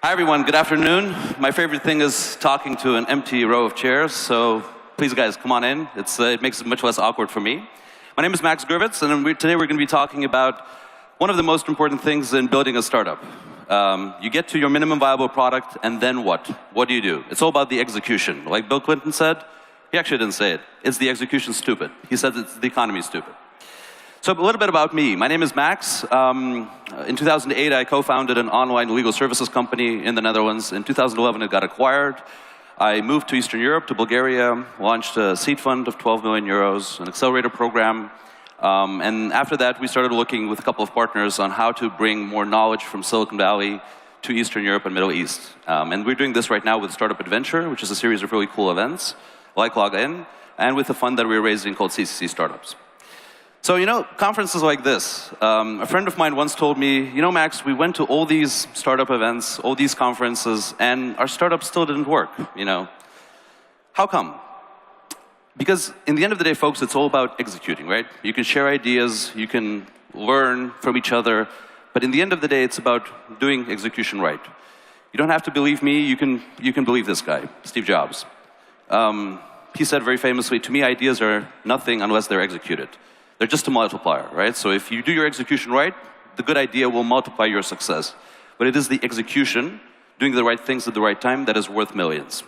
Hi everyone, good afternoon. My favorite thing is talking to an empty row of chairs, so please guys, come on in. It makes it much less awkward for me. My name is Max Gurvits, and today we're going to be talking about one of the most important things in building a startup. You get to your minimum viable product, and then what? What do? It's all about the execution. Like Bill Clinton said, he actually didn't say it. It's the execution stupid. He said it's the economy stupid. So a little bit about me. My name is Max. In 2008, I co-founded an online legal services company in the Netherlands. In 2011, it got acquired. I moved to Eastern Europe, to Bulgaria, launched a seed fund of 12 million euros, an accelerator program. And after that, we started looking with a couple of partners on how to bring more knowledge from Silicon Valley to Eastern Europe and Middle East. And we're doing this right now with Startup Adventure, which is a series of really cool events, like Login, and with a fund that we're raising called CCC Startups. So, conferences like this. A friend of mine once told me, Max, we went to all these startup events, all these conferences, and our startup still didn't work, How come? Because in the end of the day, folks, it's all about executing, right? You can share ideas, you can learn from each other, but in the end of the day, it's about doing execution right. You don't have to believe me, you can believe this guy, Steve Jobs. He said very famously, to me, ideas are nothing unless they're executed. They're just a multiplier, right? So if you do your execution right, the good idea will multiply your success. But it is the execution, doing the right things at the right time, that is worth millions.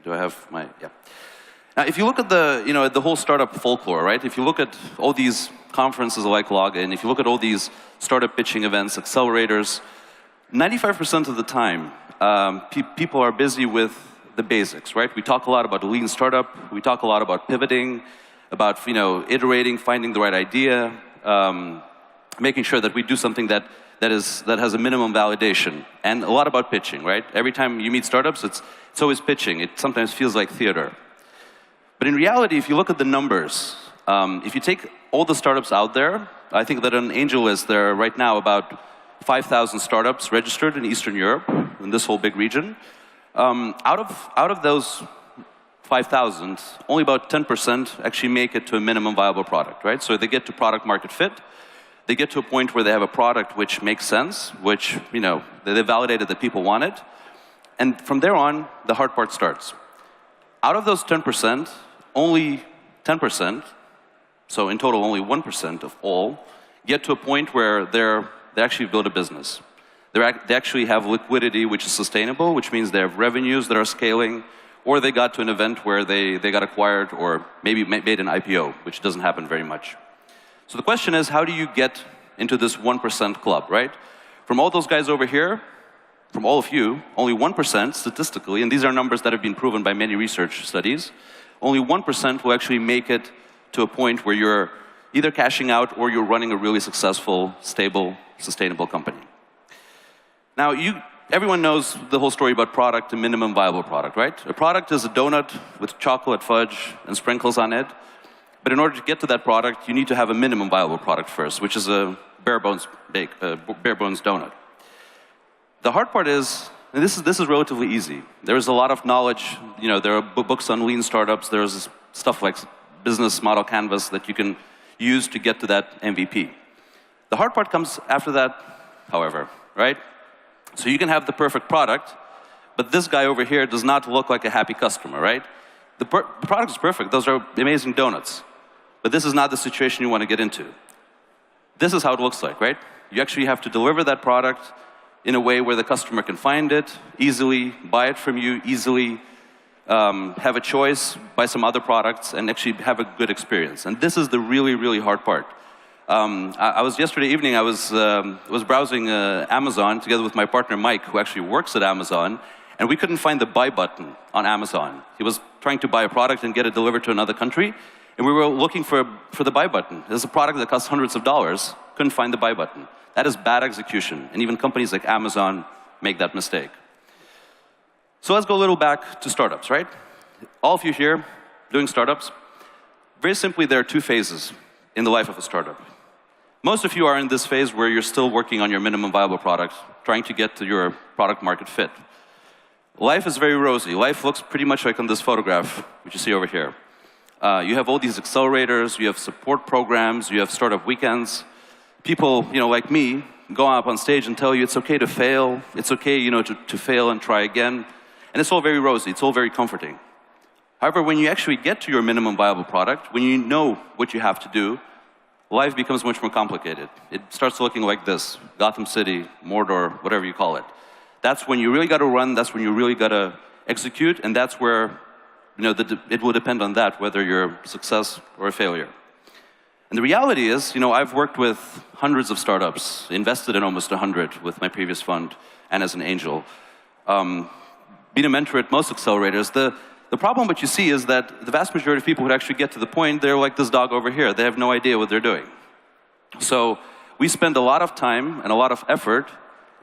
Do I have my, yeah. Now, if you look at the whole startup folklore, right? If you look at all these conferences like Login, if you look at all these startup pitching events, accelerators, 95% of the time, people are busy with the basics, right? We talk a lot about lean startup. We talk a lot about pivoting, about iterating, finding the right idea, making sure that we do something that has a minimum validation, and a lot about pitching, right? Every time you meet startups, it's always pitching. It sometimes feels like theater. But in reality, if you look at the numbers, if you take all the startups out there, I think that on AngelList there are right now about 5,000 startups registered in Eastern Europe, in this whole big region. Out of those 5,000, only about 10% actually make it to a minimum viable product, right? So they get to product market fit. They get to a point where they have a product which makes sense, which, they validated that people want it. And from there on, the hard part starts. Out of those 10%, only 10%, so in total only 1% of all, get to a point where they actually build a business. They actually have liquidity which is sustainable, which means they have revenues that are scaling, or they got to an event where they got acquired or maybe made an IPO, which doesn't happen very much. So the question is, how do you get into this 1% club, right? From all those guys over here, from all of you, only 1% statistically, and these are numbers that have been proven by many research studies, only 1% will actually make it to a point where you're either cashing out or you're running a really successful, stable, sustainable company. Now, everyone knows the whole story about product and minimum viable product, right? A product is a donut with chocolate fudge and sprinkles on it. But in order to get to that product, you need to have a minimum viable product first, which is a bare bones donut. The hard part is, and this is relatively easy. There is a lot of knowledge. There are books on lean startups. There's stuff like business model canvas that you can use to get to that MVP. The hard part comes after that, however, right? So you can have the perfect product, but this guy over here does not look like a happy customer, right? The product is perfect. Those are amazing donuts. But this is not the situation you want to get into. This is how it looks like, right? You actually have to deliver that product in a way where the customer can find it easily, buy it from you easily, have a choice, buy some other products, and actually have a good experience. And this is the really, really hard part. Yesterday evening, I was browsing Amazon together with my partner Mike, who actually works at Amazon, and we couldn't find the buy button on Amazon. He was trying to buy a product and get it delivered to another country, and we were looking for the buy button. There's a product that costs hundreds of dollars, couldn't find the buy button. That is bad execution, and even companies like Amazon make that mistake. So let's go a little back to startups, right? All of you here doing startups, very simply, there are two phases in the life of a startup. Most of you are in this phase where you're still working on your minimum viable product, trying to get to your product market fit. Life is very rosy. Life looks pretty much like on this photograph, which you see over here. You have all these accelerators, you have support programs, you have startup weekends. People, like me, go up on stage and tell you it's okay to fail, it's okay, to fail and try again. And it's all very rosy, it's all very comforting. However, when you actually get to your minimum viable product, when you know what you have to do, life becomes much more complicated. It starts looking like this: Gotham City, Mordor, whatever you call it. That's when you really got to run, that's when you really got to execute, and that's where it will depend on that, whether you're a success or a failure. And the reality is, I've worked with hundreds of startups, invested in almost 100 with my previous fund and as an angel. Been a mentor at most accelerators. The problem what you see is that the vast majority of people who actually get to the point, they're like this dog over here. They have no idea what they're doing. So we spend a lot of time and a lot of effort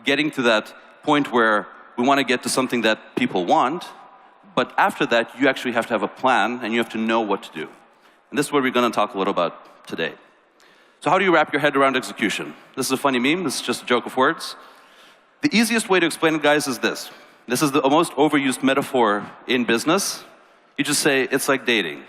getting to that point where we want to get to something that people want, but after that, you actually have to have a plan and you have to know what to do. And this is what we're going to talk a little about today. So how do you wrap your head around execution? This is a funny meme. This is just a joke of words. The easiest way to explain it, guys, is this. This is the most overused metaphor in business. You just say, it's like dating.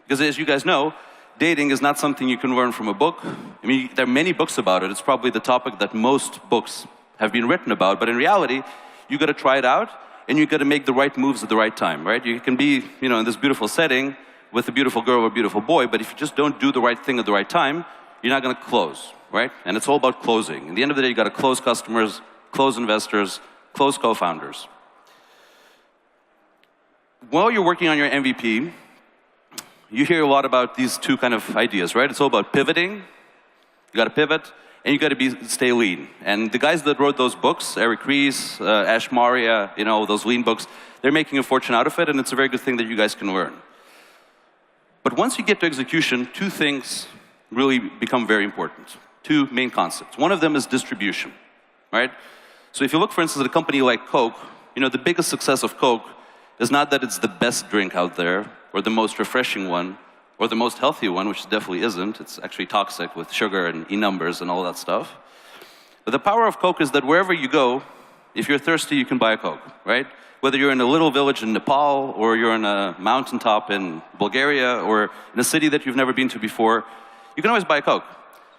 Because as you guys know, dating is not something you can learn from a book. I mean, there are many books about it. It's probably the topic that most books have been written about. But in reality, you got to try it out, and you got to make the right moves at the right time, right? You can be, in this beautiful setting with a beautiful girl or a beautiful boy, but if you just don't do the right thing at the right time, you're not going to close, right? And it's all about closing. At the end of the day, you got to close customers, close investors, close co-founders. While you're working on your MVP, you hear a lot about these two kind of ideas, right? It's all about pivoting. You got to pivot, and you got to stay lean. And the guys that wrote those books, Eric Ries, Ash Maurya, those lean books, they're making a fortune out of it, and it's a very good thing that you guys can learn. But once you get to execution, two things really become very important. Two main concepts. One of them is distribution, right? So if you look, for instance, at a company like Coke, the biggest success of Coke is not that it's the best drink out there, or the most refreshing one, or the most healthy one, which it definitely isn't. It's actually toxic with sugar and E-numbers and all that stuff. But the power of Coke is that wherever you go, if you're thirsty, you can buy a Coke, right? Whether you're in a little village in Nepal, or you're in a mountaintop in Bulgaria, or in a city that you've never been to before, you can always buy a Coke,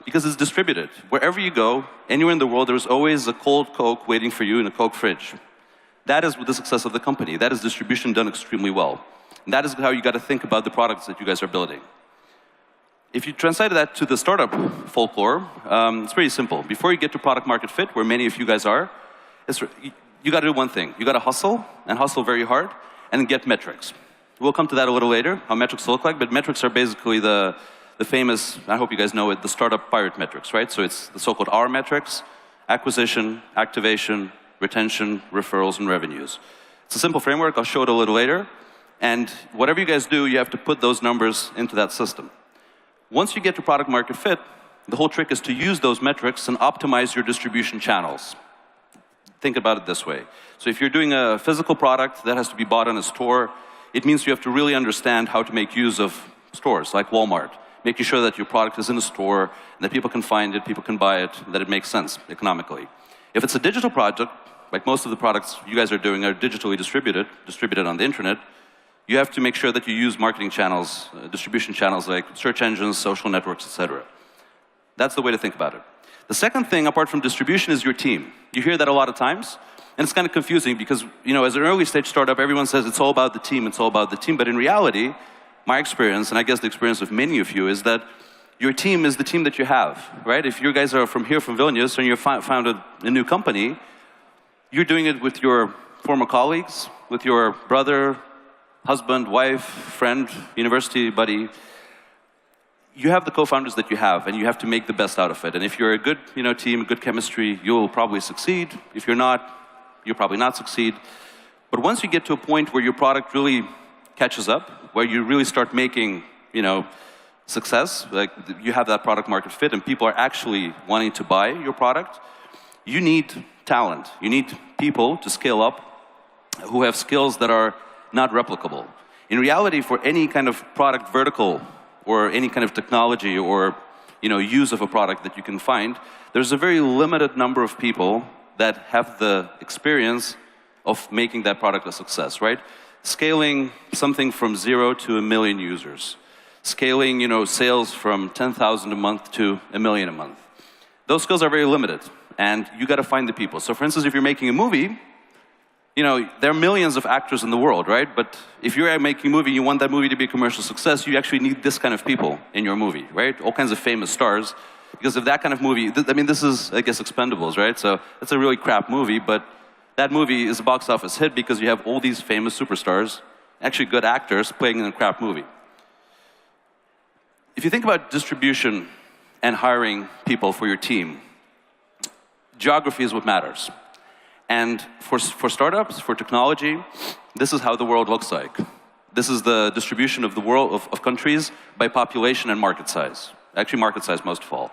because it's distributed. Wherever you go, anywhere in the world, there's always a cold Coke waiting for you in a Coke fridge. That is the success of the company. That is distribution done extremely well. And that is how you got to think about the products that you guys are building. If you translate that to the startup folklore, it's pretty simple. Before you get to product market fit, where many of you guys are, you got to do one thing. You got to hustle, and hustle very hard, and get metrics. We'll come to that a little later, how metrics look like, but metrics are basically the famous, I hope you guys know it, the startup pirate metrics, right? So it's the so-called R metrics: acquisition, activation, retention, referrals, and revenues. It's a simple framework. I'll show it a little later. And whatever you guys do, you have to put those numbers into that system. Once you get to product market fit, the whole trick is to use those metrics and optimize your distribution channels. Think about it this way. So if you're doing a physical product that has to be bought in a store, it means you have to really understand how to make use of stores like Walmart, making sure that your product is in a store, and that people can find it, people can buy it, and that it makes sense economically. If it's a digital project, like most of the products you guys are doing are digitally distributed on the internet, you have to make sure that you use marketing channels, distribution channels like search engines, social networks, etc. That's the way to think about it. The second thing, apart from distribution, is your team. You hear that a lot of times, and it's kind of confusing because, as an early stage startup, everyone says it's all about the team, it's all about the team. But in reality, my experience, and I guess the experience of many of you, is that your team is the team that you have, right? If you guys are from here, from Vilnius, and you founded a new company, you're doing it with your former colleagues, with your brother, husband, wife, friend, university buddy. You have the co-founders that you have, and you have to make the best out of it. And if you're a good team, good chemistry, you'll probably succeed. If you're not, you'll probably not succeed. But once you get to a point where your product really catches up, where you really start making success, like you have that product market fit and people are actually wanting to buy your product, you need talent. You need people to scale up who have skills that are not replicable. In reality, for any kind of product vertical or any kind of technology or use of a product that you can find, there's a very limited number of people that have the experience of making that product a success, right? Scaling something from 0 to 1 million users. Scaling, sales from 10,000 a month to 1 million a month. Those skills are very limited. and you got to find the people. So for instance, if you're making a movie, there are millions of actors in the world, right? But if you're making a movie, you want that movie to be a commercial success, you actually need this kind of people in your movie, right? All kinds of famous stars. Because if that kind of movie, this is, I guess, Expendables, right? So it's a really crap movie, but that movie is a box office hit because you have all these famous superstars, actually good actors, playing in a crap movie. If you think about distribution and hiring people for your team, geography is what matters. And for startups, for technology, this is how the world looks like. This is the distribution of the world, of countries by population and market size. Actually, market size most of all.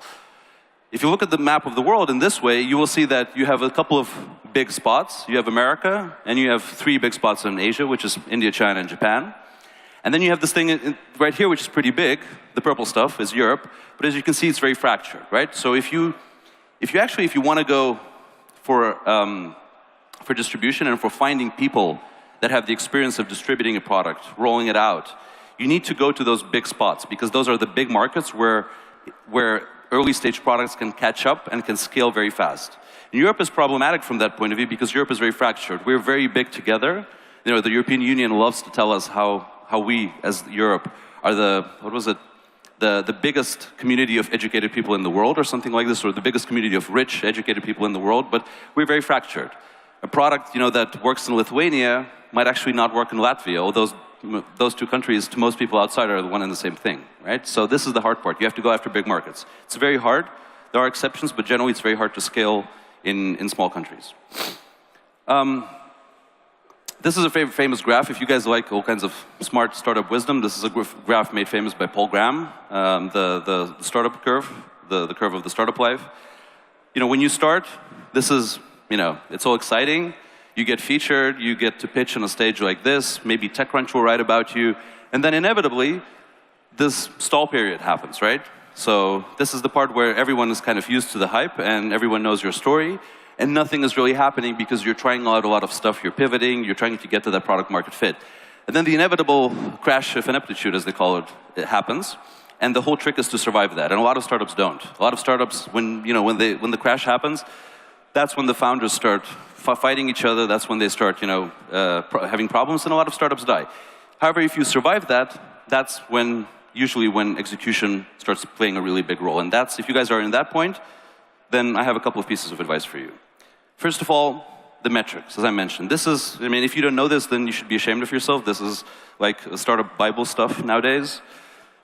If you look at the map of the world in this way, you will see that you have a couple of big spots. You have America, and you have 3 big spots in Asia, which is India, China, and Japan. And then you have this thing right here, which is pretty big. The purple stuff is Europe. But as you can see, it's very fractured, right? So if you want to go for distribution and for finding people that have the experience of distributing a product, rolling it out, you need to go to those big spots because those are the big markets where early stage products can catch up and can scale very fast. And Europe is problematic from that point of view because Europe is very fractured. We're very big together. The European Union loves to tell us how we, as Europe, are the biggest community of educated people in the world or something like this, or the biggest community of rich, educated people in the world, but we're very fractured. A product, that works in Lithuania might actually not work in Latvia, although those 2 countries, to most people outside, are the one and the same thing, right? So this is the hard part. You have to go after big markets. It's very hard. There are exceptions, but generally it's very hard to scale in small countries. This is a famous graph. If you guys like all kinds of smart startup wisdom, this is a graph made famous by Paul Graham, the startup curve, the curve of the startup life. When you start, this is, it's all exciting. You get featured, you get to pitch on a stage like this, maybe TechCrunch will write about you, and then inevitably, this stall period happens, right? So this is the part where everyone is kind of used to the hype and everyone knows your story, and nothing is really happening because you're trying out a lot of stuff, you're pivoting, you're trying to get to that product market fit. And then the inevitable crash of ineptitude, as they call it, it happens. And the whole trick is to survive that. And a lot of startups don't. A lot of startups, when the crash happens, that's when the founders start fighting each other. That's when they start, having problems, and a lot of startups die. However, if you survive that, that's usually when execution starts playing a really big role. And that's, if you guys are in that point, then I have a couple of pieces of advice for you. First of all, the metrics, as I mentioned. This is, if you don't know this, then you should be ashamed of yourself. This is like startup Bible stuff nowadays.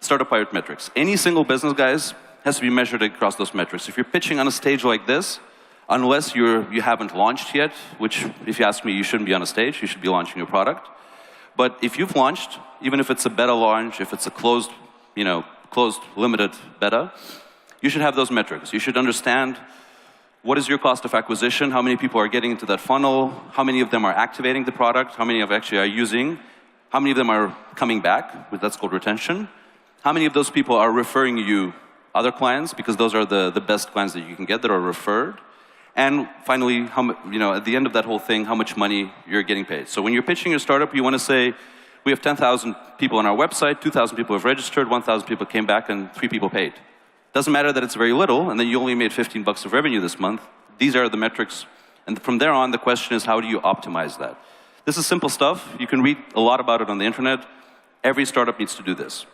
Startup pilot metrics. Any single business, guys, has to be measured across those metrics. If you're pitching on a stage like this, unless you haven't launched yet, which, if you ask me, you shouldn't be on a stage, you should be launching your product. But if you've launched, even if it's a beta launch, if it's a closed, limited beta, you should have those metrics. You should understand what is your cost of acquisition, how many people are getting into that funnel, how many of them are activating the product, how many of actually are using, how many of them are coming back, that's called retention, how many of those people are referring you other clients, because those are the best clients that you can get that are referred. And finally, at the end of that whole thing, how much money you're getting paid. So when you're pitching your startup, you want to say, we have 10,000 people on our website, 2,000 people have registered, 1,000 people came back, and 3 people paid. Doesn't matter that it's very little, and then you only made $15 of revenue this month. These are the metrics. And from there on, the question is, how do you optimize that? This is simple stuff. You can read a lot about it on the internet. Every startup needs to do this.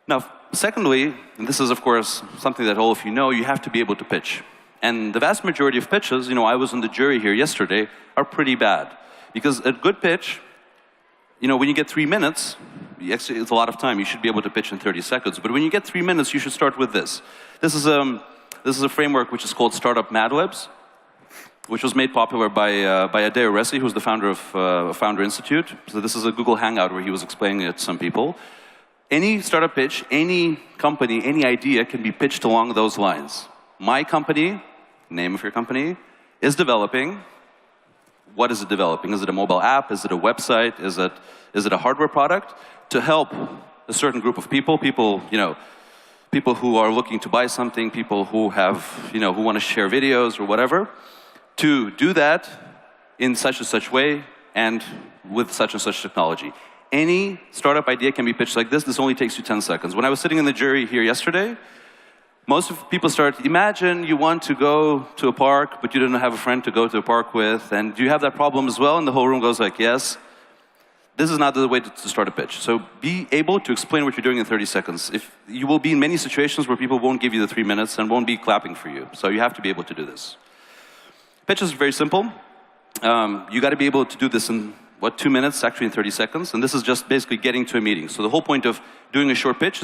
Now, secondly, and this is, of course, something that all of you know, you have to be able to pitch. And the vast majority of pitches, I was on the jury here yesterday, are pretty bad. Because a good pitch, when you get 3 minutes, actually it's a lot of time. You should be able to pitch in 30 seconds. But when you get 3 minutes, you should start with this. This is a framework which is called Startup Mad Libs, which was made popular by Adeo Ressi, who's the founder of Founder Institute. So this is a Google Hangout where he was explaining it to some people. Any startup pitch, any company, any idea can be pitched along those lines. My company, name of your company, is developing. What is it developing? Is it a mobile app? Is it a website? Is it a hardware product? To help a certain group of people, people who are looking to buy something, people who have, who want to share videos or whatever, to do that in such and such way and with such and such technology. Any startup idea can be pitched like this. This only takes you 10 seconds. When I was sitting in the jury here yesterday, Most of people start, imagine you want to go to a park, but you don't have a friend to go to a park with, and do you have that problem as well? And the whole room goes like, yes. This is not the way to start a pitch. So be able to explain what you're doing in 30 seconds. If you will be in many situations where people won't give you the 3 minutes and won't be clapping for you. So you have to be able to do this. Pitch is very simple. You got to be able to do this in, 2 minutes, actually in 30 seconds. And this is just basically getting to a meeting. So the whole point of doing a short pitch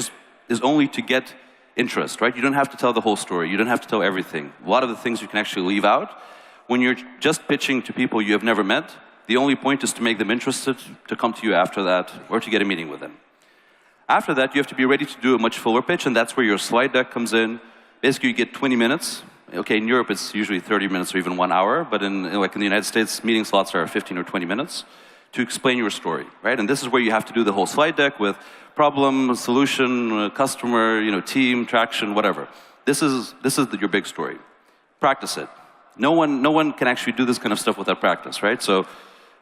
is only to get interest, right? You don't have to tell the whole story. You don't have to tell everything. A lot of the things you can actually leave out. When you're just pitching to people you have never met, the only point is to make them interested to come to you after that or to get a meeting with them. After that, you have to be ready to do a much fuller pitch, and that's where your slide deck comes in. Basically, you get 20 minutes. Okay, in Europe, it's usually 30 minutes or even 1 hour, but in the United States, meeting slots are 15 or 20 minutes to explain your story, right? And this is where you have to do the whole slide deck with problem, solution, customer, team, traction, whatever. This is your big story. Practice it. No one can actually do this kind of stuff without practice, right? So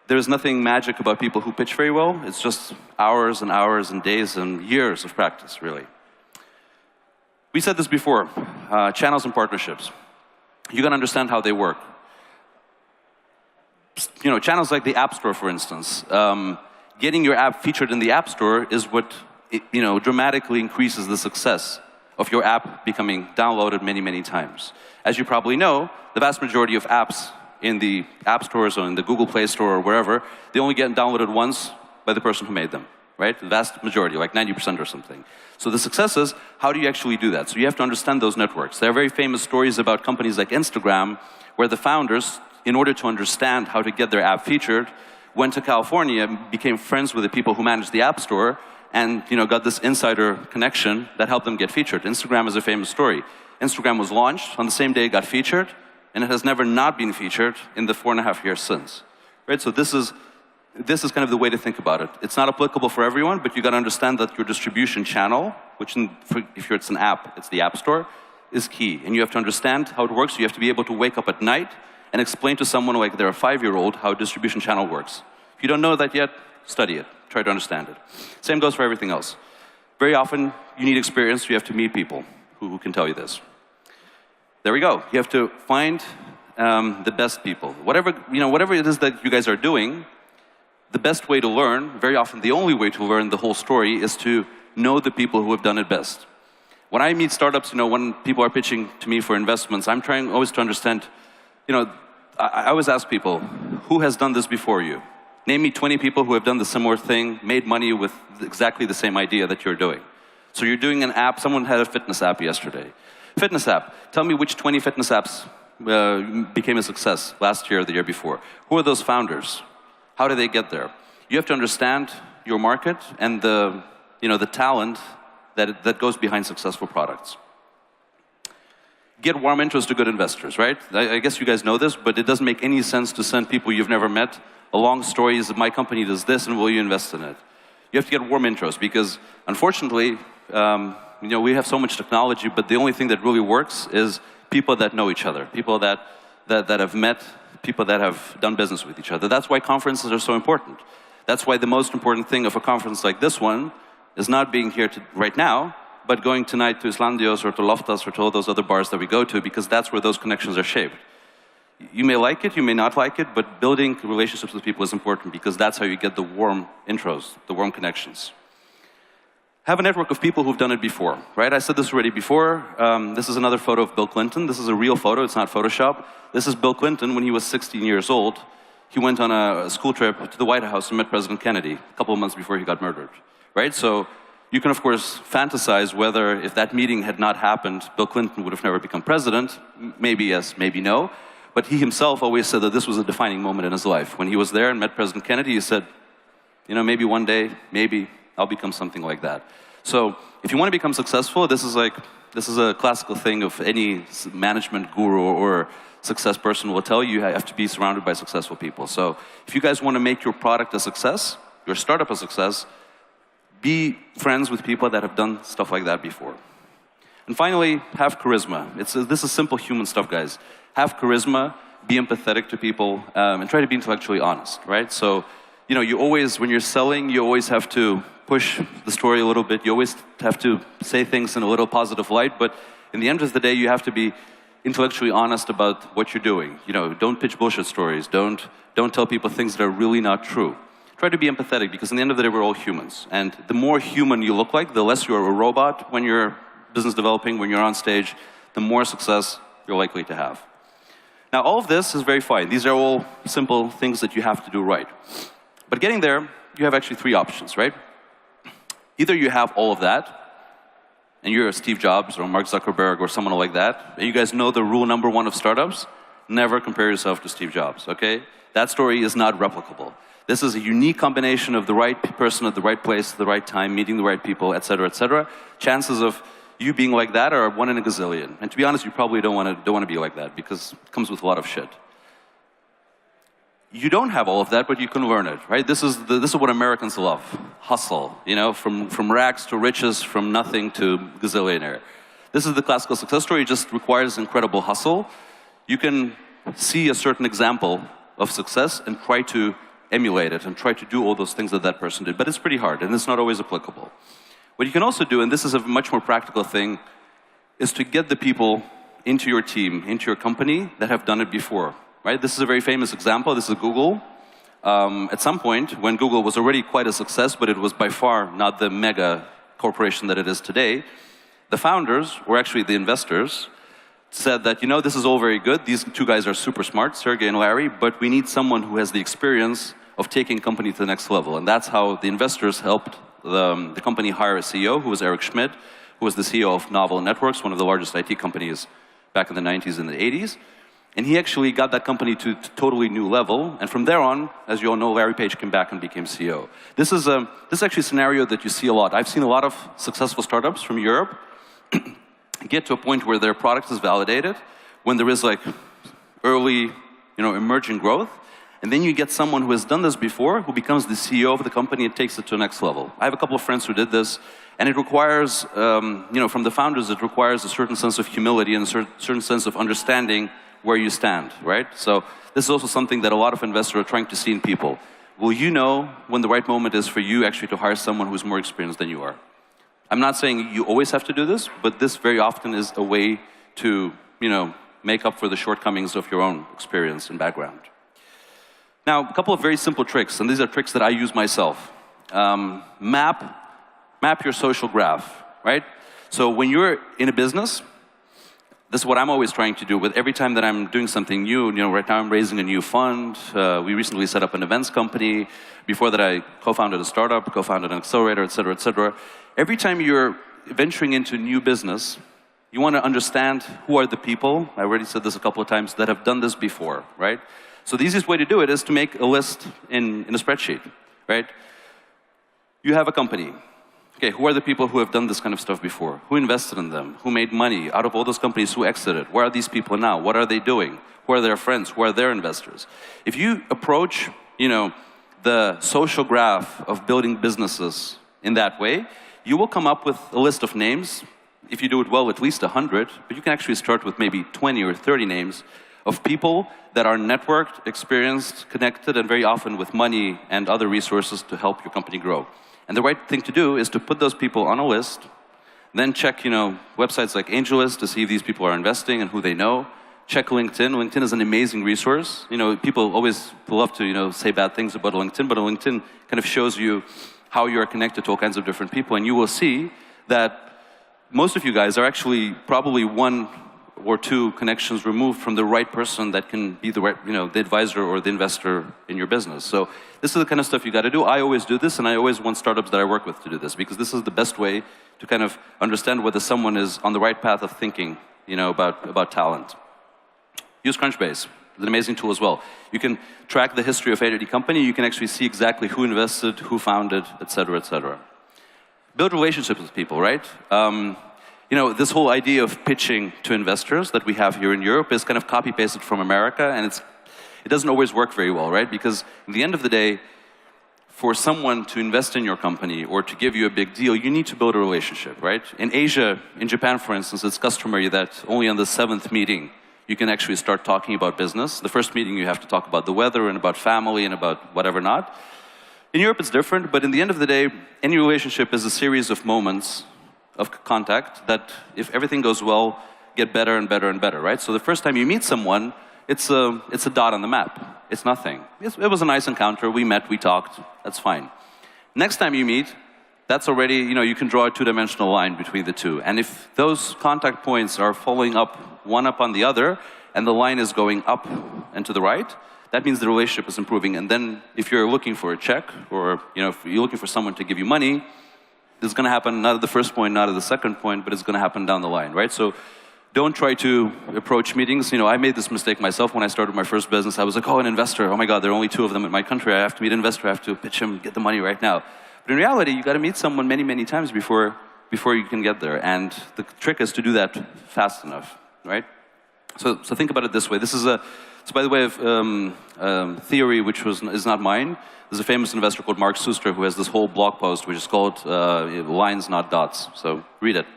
there's nothing magic about people who pitch very well. It's just hours and hours and days and years of practice, really. We said this before, channels and partnerships. You gotta understand how they work. Channels like the App Store, for instance. Getting your app featured in the App Store is what dramatically increases the success of your app becoming downloaded many, many times. As you probably know, the vast majority of apps in the App Stores or in the Google Play Store or wherever, they only get downloaded once by the person who made them, right? The vast majority, like 90% or something. So the success is, how do you actually do that? So you have to understand those networks. There are very famous stories about companies like Instagram, where the founders, in order to understand how to get their app featured, went to California, became friends with the people who managed the App Store, and got this insider connection that helped them get featured. Instagram is a famous story. Instagram was launched, on the same day it got featured, and it has never not been featured in the 4.5 years since. Right? So this is kind of the way to think about it. It's not applicable for everyone, but you got to understand that your distribution channel, which if it's an app, it's the App Store, is key. And you have to understand how it works. So you have to be able to wake up at night and explain to someone like they're a 5-year-old how a distribution channel works. If you don't know that yet, study it. Try to understand it. Same goes for everything else. Very often, you need experience. You have to meet people who can tell you this. There we go. You have to find the best people. Whatever it is that you guys are doing, the best way to learn, very often the only way to learn the whole story, is to know the people who have done it best. When I meet startups, when people are pitching to me for investments, I'm trying always to understand, I always ask people, who has done this before you? Name me 20 people who have done the similar thing, made money with exactly the same idea that you're doing. So you're doing an app, someone had a fitness app yesterday. Fitness app, tell me which 20 fitness apps became a success last year or the year before. Who are those founders? How did they get there? You have to understand your market and the talent that goes behind successful products. Get warm interest to good investors, right? I guess you guys know this, but it doesn't make any sense to send people you've never met a long story is that my company does this and will you invest in it? You have to get warm interest because, unfortunately, we have so much technology, but the only thing that really works is people that know each other, people that have met, people that have done business with each other. That's why conferences are so important. That's why the most important thing of a conference like this one is not being here right now, but going tonight to Islandios or to Loftas or to all those other bars that we go to, because that's where those connections are shaped. You may like it, you may not like it, but building relationships with people is important because that's how you get the warm intros, the warm connections. Have a network of people who've done it before, right? I said this already before. This is another photo of Bill Clinton. This is a real photo, it's not Photoshop. This is Bill Clinton when he was 16 years old. He went on a school trip to the White House and met President Kennedy a couple of months before he got murdered, right? So you can, of course, fantasize whether if that meeting had not happened, Bill Clinton would have never become president. Maybe yes, maybe no. But he himself always said that this was a defining moment in his life. When he was there and met President Kennedy, he said, maybe one day, maybe I'll become something like that. So if you want to become successful, this is a classical thing of any management guru or success person will tell you. You have to be surrounded by successful people. So if you guys want to make your product a success, your startup a success, be friends with people that have done stuff like that before. And finally, have charisma. This is simple human stuff, guys. Have charisma, be empathetic to people, and try to be intellectually honest, right? So, you always, when you're selling, you always have to push the story a little bit. You always have to say things in a little positive light, but in the end of the day, you have to be intellectually honest about what you're doing. You know, don't pitch bullshit stories. Don't tell people things that are really not true. Try to be empathetic, because in the end of the day, we're all humans. And the more human you look like, the less you're a robot when you're business developing, when you're on stage, the more success you're likely to have. Now, all of this is very fine. These are all simple things that you have to do right. But getting there, you have actually three options, right? Either you have all of that, and you're Steve Jobs or Mark Zuckerberg or someone like that, and you guys know the rule number one of startups: never compare yourself to Steve Jobs, okay? That story is not replicable. This is a unique combination of the right person at the right place at the right time, meeting the right people, et cetera, et cetera. Chances of you being like that are 1 in a gazillion. And to be honest, you probably don't want to be like that, because it comes with a lot of shit. You don't have all of that, but you can learn it, right? This is what Americans love: hustle. You know, from rags to riches, from nothing to gazillionaire. This is the classical success story. It just requires incredible hustle. You can see a certain example of success and try to emulate it and try to do all those things that that person did, but it's pretty hard and it's not always applicable. What you can also do, and this is a much more practical thing, is to get the people into your team, into your company that have done it before, right? This is a very famous example. This is Google. At some point, when Google was already quite a success, but it was by far not the mega corporation that it is today, the founders, or actually the investors, said that, you know, this is all very good. These two guys are super smart, Sergey and Larry, but we need someone who has the experience of taking a company to the next level. And that's how the investors helped the company hire a CEO, who was Eric Schmidt, who was the CEO of Novel Networks, one of the largest IT companies back in the 90s and the 80s. And he actually got that company to a totally new level. And from there on, as you all know, Larry Page came back and became CEO. This is actually a scenario that you see a lot. I've seen a lot of successful startups from Europe get to a point where their product is validated, when there is like early, emerging growth. And then you get someone who has done this before, who becomes the CEO of the company and takes it to the next level. I have a couple of friends who did this, and it requires, from the founders, it requires a certain sense of humility and a certain sense of understanding where you stand, right? So this is also something that a lot of investors are trying to see in people. Will you know when the right moment is for you actually to hire someone who's more experienced than you are? I'm not saying you always have to do this, but this very often is a way to, make up for the shortcomings of your own experience and background. Now, a couple of very simple tricks, and these are tricks that I use myself. Map your social graph, right? So when you're in a business, this is what I'm always trying to do with every time that I'm doing something new. Right now I'm raising a new fund. We recently set up an events company. Before that, I co-founded a startup, co-founded an accelerator, et cetera, et cetera. Every time you're venturing into new business, you want to understand who are the people, I already said this a couple of times, that have done this before, right? So the easiest way to do it is to make a list in a spreadsheet, right? You have a company. Okay, who are the people who have done this kind of stuff before? Who invested in them? Who made money? Out of all those companies, who exited? Where are these people now? What are they doing? Who are their friends? Who are their investors? If you approach, the social graph of building businesses in that way, you will come up with a list of names. If you do it well, at least 100, but you can actually start with maybe 20 or 30 names of people that are networked, experienced, connected, and very often with money and other resources to help your company grow. And the right thing to do is to put those people on a list, then check, websites like AngelList to see if these people are investing and who they know. Check LinkedIn. LinkedIn is an amazing resource. People always love to, say bad things about LinkedIn, but LinkedIn kind of shows you how you are connected to all kinds of different people, and you will see that most of you guys are actually probably 1 or 2 connections removed from the right person that can be the right, the advisor or the investor in your business. So this is the kind of stuff you got to do. I always do this, and I always want startups that I work with to do this, because this is the best way to kind of understand whether someone is on the right path of thinking, about talent. Use Crunchbase. It's an amazing tool as well. You can track the history of any company. You can actually see exactly who invested, who founded, et cetera, et cetera. Build relationships with people, right? This whole idea of pitching to investors that we have here in Europe is kind of copy-pasted from America, and it doesn't always work very well, right? Because at the end of the day, for someone to invest in your company or to give you a big deal, you need to build a relationship, right? In Asia, in Japan, for instance, it's customary that only on the 7th meeting you can actually start talking about business. The first meeting you have to talk about the weather and about family and about whatever not. In Europe it's different, but in the end of the day, any relationship is a series of moments of contact that, if everything goes well, get better and better and better, right? So the first time you meet someone, it's a dot on the map. It's nothing. It was a nice encounter. We met, we talked. That's fine. Next time you meet, that's already, you can draw a two-dimensional line between the two. And if those contact points are following up, one up on the other, and the line is going up and to the right, that means the relationship is improving. And then if you're looking for a check, or if you're looking for someone to give you money, this is going to happen not at the first point, not at the second point, but it's going to happen down the line, right? So don't try to approach meetings. I made this mistake myself when I started my first business. I was like, oh, an investor. Oh my God, there are only 2 of them in my country. I have to meet an investor. I have to pitch him, get the money right now. But in reality, you got to meet someone many, many times before you can get there. And the trick is to do that fast enough, right? So think about it this way. This is by the way of theory, which is not mine. There's a famous investor called Mark Suster who has this whole blog post which is called Lines, Not Dots. So read it.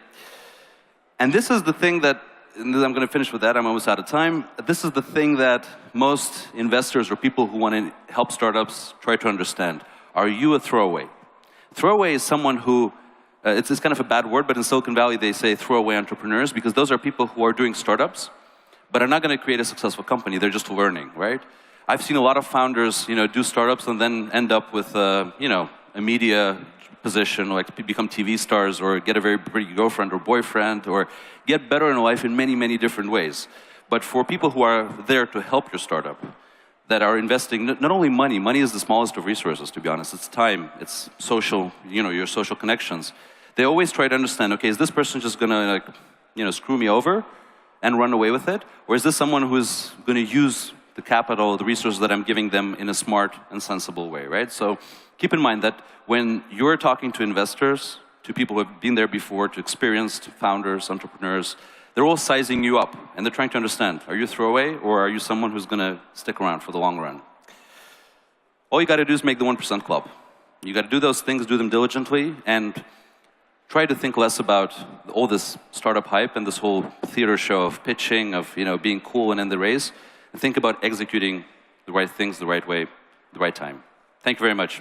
And this is the thing that, and I'm going to finish with that, I'm almost out of time. This is the thing that most investors or people who want to help startups try to understand. Are you a throwaway? Throwaway is someone who, it's kind of a bad word, but in Silicon Valley they say throwaway entrepreneurs, because those are people who are doing startups, but are not going to create a successful company. They're just learning, right? I've seen a lot of founders, do startups and then end up with, a media position, like become TV stars, or get a very pretty girlfriend or boyfriend, or get better in life in many, many different ways. But for people who are there to help your startup, that are investing not only money. Money is the smallest of resources, to be honest. It's time, it's social, your social connections. They always try to understand, okay, is this person just going to, screw me over and run away with it? Or is this someone who's going to use the capital, the resources that I'm giving them in a smart and sensible way, right? So keep in mind that when you're talking to investors, to people who have been there before, to experienced founders, entrepreneurs, they're all sizing you up, and they're trying to understand, are you a throwaway, or are you someone who's going to stick around for the long run? All you got to do is make the 1% club. You got to do those things, do them diligently, and try to think less about all this startup hype and this whole theater show of pitching, of being cool and in the race, and think about executing the right things the right way, the right time. Thank you very much.